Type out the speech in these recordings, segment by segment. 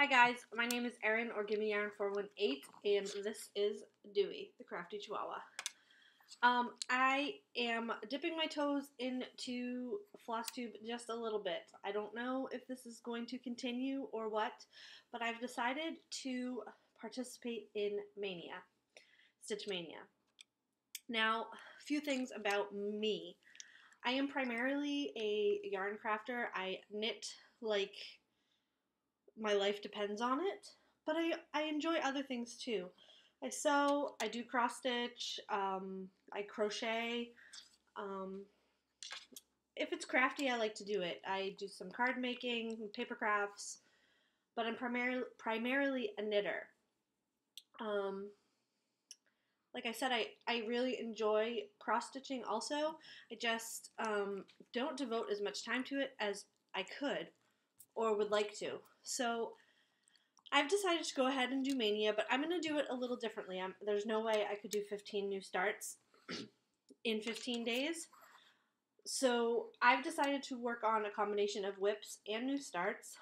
Hi guys, my name is Erin, or gimme Erin 418, and this is Dewey, the crafty chihuahua. I am dipping my toes into Flosstube just a little bit. I don't know if this is going to continue or what, but I've decided to participate in Mania, Stitch Mania. Now, a few things about me. I am primarily a yarn crafter. I knit like my life depends on it, but I enjoy other things too. I sew, I do cross stitch, I crochet. If it's crafty, I like to do it. I do some card making, paper crafts, but I'm primarily a knitter. Like I said, I really enjoy cross stitching also. I just don't devote as much time to it as I could or would like to. So I've decided to go ahead and do Mania, but I'm going to do it a little differently. There's no way I could do 15 new starts in 15 days. So I've decided to work on a combination of whips and new starts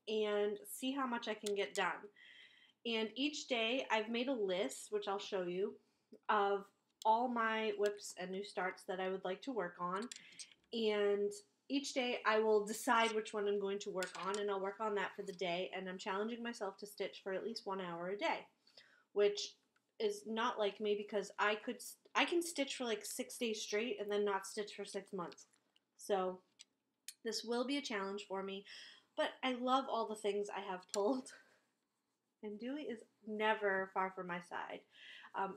and see how much I can get done. And each day I've made a list, which I'll show you, of all my whips and new starts that I would like to work on. And each day I will decide which one I'm going to work on, and I'll work on that for the day, and I'm challenging myself to stitch for at least 1 hour a day, which is not like me because I can stitch for like 6 days straight and then not stitch for 6 months. So this will be a challenge for me, but I love all the things I have pulled, and Dewey is never far from my side.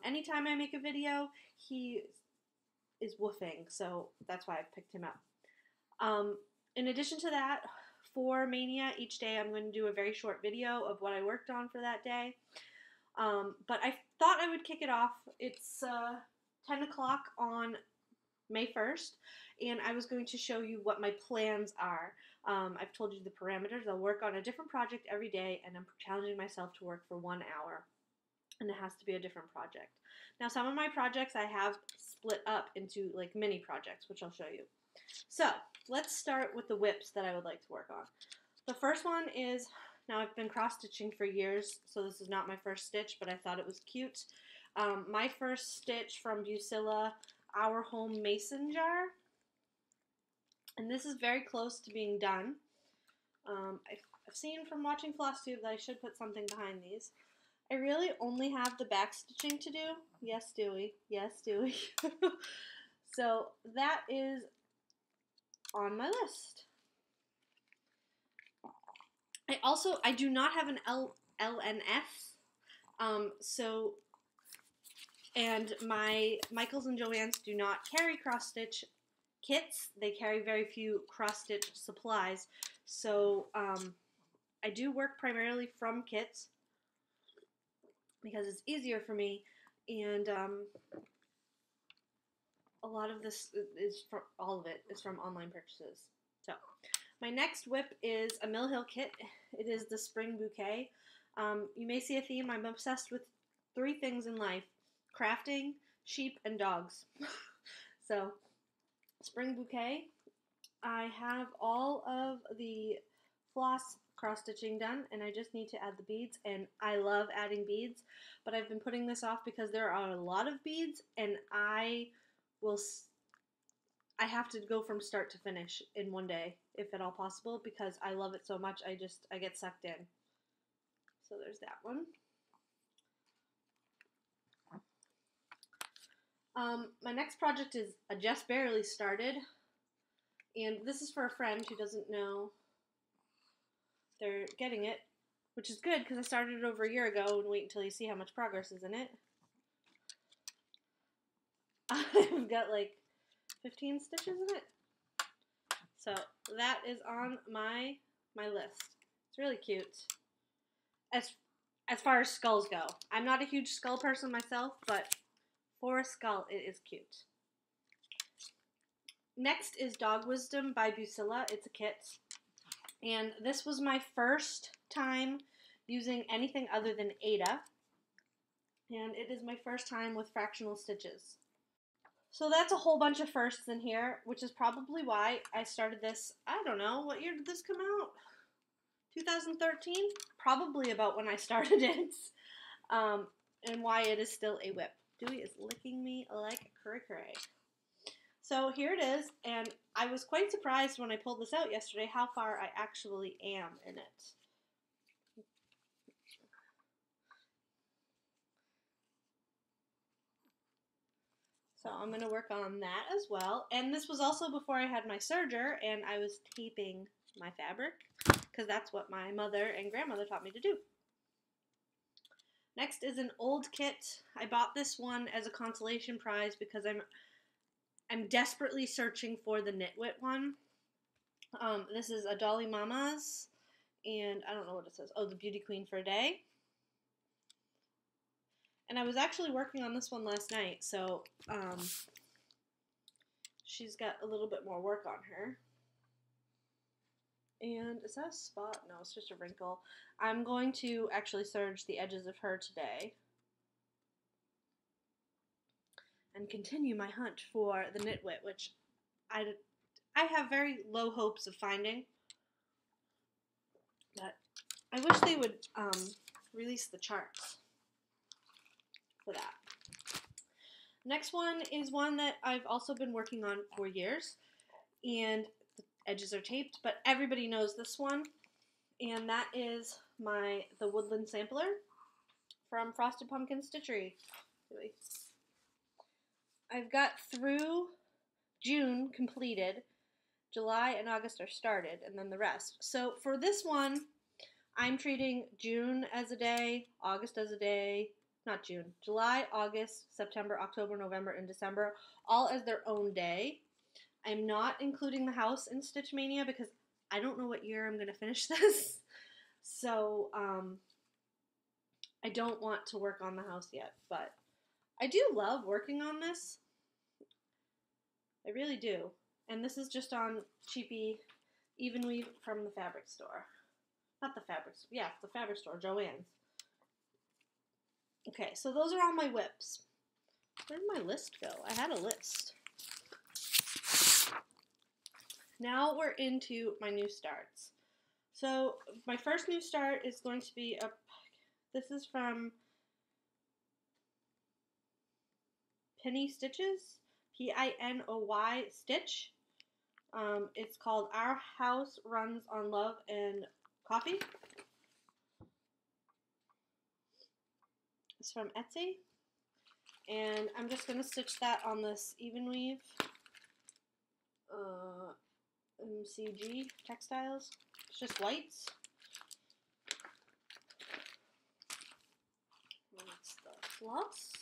Anytime I make a video, he is woofing, so that's why I picked him up. In addition to that, for Mania, each day I'm going to do a very short video of what I worked on for that day. But I thought I would kick it off. It's 10 o'clock on May 1st, and I was going to show you what my plans are. I've told you the parameters. I'll work on a different project every day, and I'm challenging myself to work for 1 hour. And it has to be a different project. Now, some of my projects I have split up into like mini projects, which I'll show you. So, let's start with the whips that I would like to work on. The first one is, now I've been cross-stitching for years, so this is not my first stitch, but I thought it was cute. My first stitch from Bucilla, Our Home Mason Jar. And this is very close to being done. I've seen from watching Flosstube that I should put something behind these. I really only have the back stitching to do. Yes, Dewey. Yes, Dewey. So that is on my list. I do not have an LNS. And my Michaels and Joann's do not carry cross stitch kits. They carry very few cross stitch supplies. So I do work primarily from kits because it's easier for me, and a lot of this is from, all of it is from online purchases. So my next whip is a Mill Hill kit. It is the Spring Bouquet. You may see a theme. I'm obsessed with 3 things in life: crafting, sheep, and dogs. So Spring Bouquet. I have all of the floss cross-stitching done, and I just need to add the beads, and I love adding beads, but I've been putting this off because there are a lot of beads, and I have to go from start to finish in one day, if at all possible, because I love it so much. I get sucked in. So there's that one. My next project is a just barely started, and this is for a friend who doesn't know they're getting it, which is good because I started it over a year ago, and wait until you see how much progress is in it. I've got like 15 stitches in it. So that is on my list. It's really cute. As far as skulls go, I'm not a huge skull person myself, but for a skull, it is cute. Next is Dog Wisdom by Bucilla. It's a kit. And this was my first time using anything other than Ada. And it is my first time with fractional stitches. So that's a whole bunch of firsts in here, which is probably why I started this. I don't know, what year did this come out? 2013, probably about when I started it, and why it is still a whip. Dewey is licking me like cray-cray. So here it is, and I was quite surprised when I pulled this out yesterday how far I actually am in it. So I'm going to work on that as well. And this was also before I had my serger, and I was taping my fabric, because that's what my mother and grandmother taught me to do. Next is an old kit. I bought this one as a consolation prize because I'm desperately searching for the Knitwit one. This is a Dolly Mama's, and I don't know what it says. Oh, the Beauty Queen for a Day. And I was actually working on this one last night, so she's got a little bit more work on her. And is that a spot? No, it's just a wrinkle. I'm going to actually serge the edges of her today and continue my hunt for the Knitwit, which I have very low hopes of finding. But I wish they would release the charts for that. Next one is one that I've also been working on for years, and the edges are taped, but everybody knows this one, and that is the Woodland Sampler from Frosted Pumpkin Stitchery. I've got through June completed. July and August are started, and then the rest. So for this one, I'm treating June as a day, August as a day, not June, July, August, September, October, November, and December, all as their own day. I'm not including the house in Stitch Mania because I don't know what year I'm going to finish this. So I don't want to work on the house yet, but I do love working on this. I really do. And this is just on cheapy even weave from the fabric store. Not the fabric store. Yeah, the fabric store, Joann's. Okay, so those are all my whips. Where did my list go? I had a list. Now we're into my new starts. So my first new start is going to be this is from Penny Stitches, Pinoy Stitch. It's called Our House Runs on Love and Coffee. It's from Etsy, and I'm just going to stitch that on this even weave MCG textiles. It's just whites. That's the floss.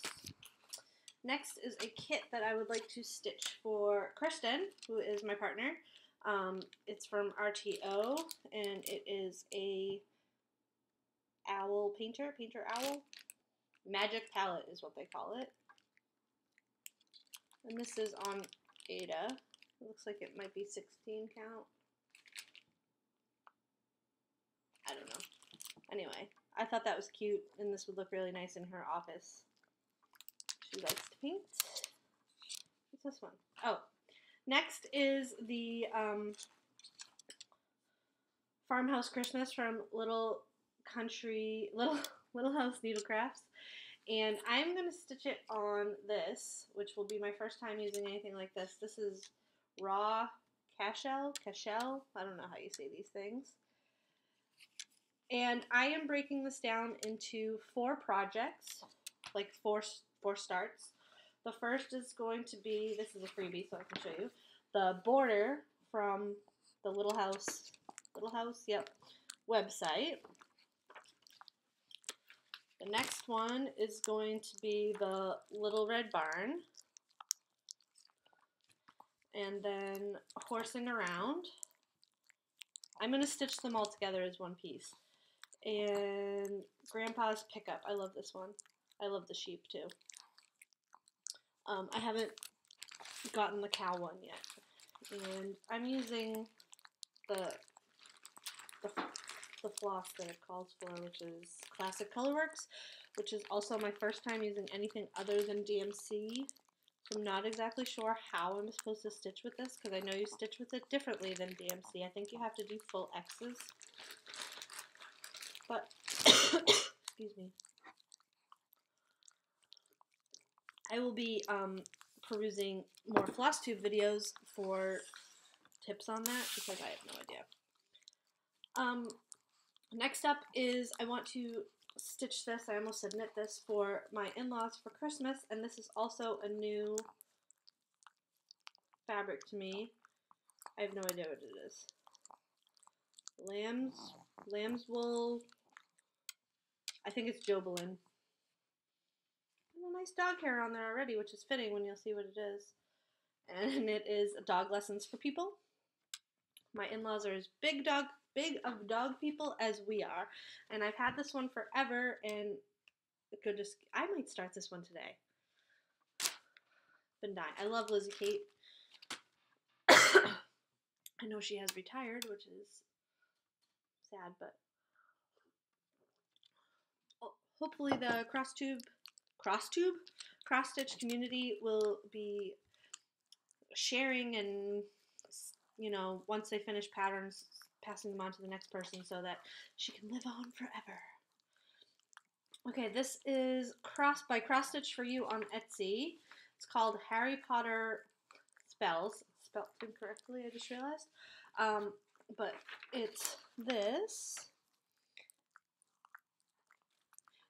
Next is a kit that I would like to stitch for Kristen, who is my partner. It's from RTO, and it is a owl painter owl. Magic palette is what they call it. And this is on Ada. It looks like it might be 16 count. I don't know. Anyway, I thought that was cute, and this would look really nice in her office. She likes to paint. What's this one? Oh, next is the Farmhouse Christmas from Little House Needlecrafts. And I'm going to stitch it on this, which will be my first time using anything like this. This is raw cashel, I don't know how you say these things. And I am breaking this down into 4 projects, like four starts. The first is going to be, this is a freebie so I can show you, the border from the Little House, yep, website. The next one is going to be the Little Red Barn, and then Horsing Around. I'm going to stitch them all together as one piece. And Grandpa's Pickup. I love this one. I love the sheep too. I haven't gotten the cow one yet. And I'm using the floss that it calls for, which is Classic Colorworks, which is also my first time using anything other than DMC. So I'm not exactly sure how I'm supposed to stitch with this, because I know you stitch with it differently than DMC. I think you have to do full X's. But, excuse me. I will be perusing more Flosstube videos for tips on that because I have no idea. Next up is I want to stitch this. I almost said knit this for my in-laws for Christmas, and this is also a new fabric to me. I have no idea what it is. Lamb's wool. I think it's Jobelin. A nice dog hair on there already, which is fitting when you'll see what it is. And it is dog lessons for people. My in-laws are as big of dog people as we are, and I've had this one forever. And goodness, I might start this one today. Been dying. I love Lizzie Kate. I know she has retired, which is sad, but hopefully the cross-stitch community will be sharing and, you know, once they finish patterns, passing them on to the next person so that she can live on forever. Okay, this is by Cross Stitch for You on Etsy. It's called Harry Potter Spells. Spelled incorrectly, I just realized. But it's this.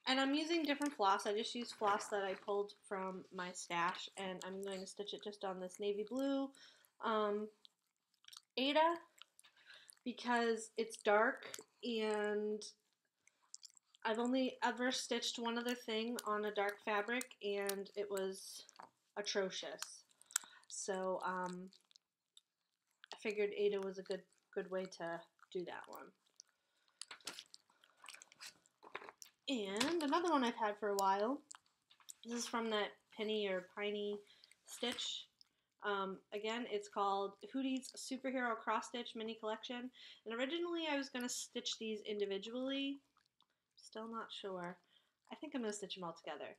And I'm using different floss. I just used floss that I pulled from my stash, and I'm going to stitch it just on this navy blue Ada because it's dark, and I've only ever stitched one other thing on a dark fabric, and it was atrocious. So I figured Ada was a good way to do that one. And another one I've had for a while. This is from that Penny or Piney Stitch. Again, it's called Hootie's Superhero Cross Stitch Mini Collection. And originally I was going to stitch these individually. Still not sure. I think I'm going to stitch them all together.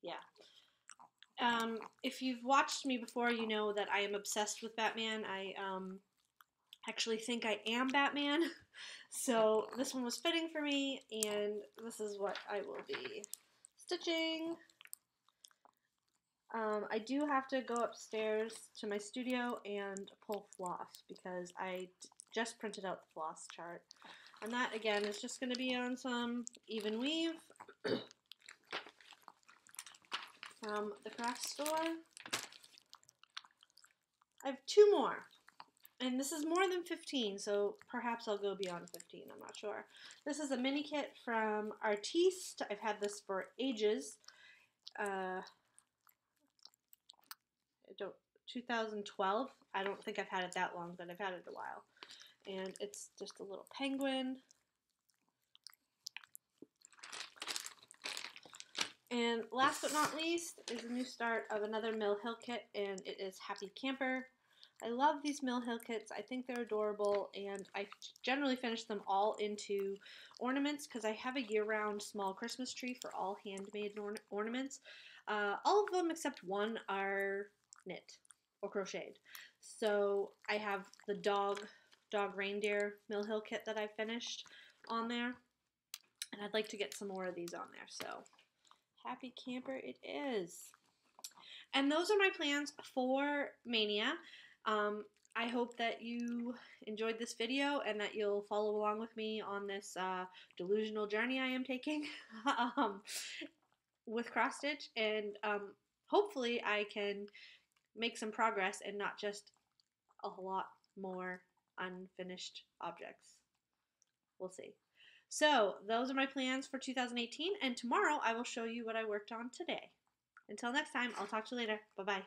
Yeah. If you've watched me before, you know that I am obsessed with Batman. I actually think I am Batman. So this one was fitting for me, and this is what I will be stitching. I do have to go upstairs to my studio and pull floss because I just printed out the floss chart. And that, again, is just going to be on some even weave from the craft store. I have 2 more. And this is more than 15, so perhaps I'll go beyond 15, I'm not sure. This is a mini kit from Artiste. I've had this for ages. 2012. I don't think I've had it that long, but I've had it a while. And it's just a little penguin. And last but not least is a new start of another Mill Hill kit, and it is Happy Camper. I love these Mill Hill kits. I think they're adorable, and I generally finish them all into ornaments because I have a year-round small Christmas tree for all handmade ornaments. All of them except one are knit or crocheted. So I have the dog reindeer Mill Hill kit that I finished on there, and I'd like to get some more of these on there. So Happy Camper it is. And those are my plans for Mania. I hope that you enjoyed this video and that you'll follow along with me on this delusional journey I am taking with cross stitch, and hopefully I can make some progress and not just a lot more unfinished objects. We'll see. So those are my plans for 2018, and tomorrow I will show you what I worked on today. Until next time, I'll talk to you later. Bye-bye.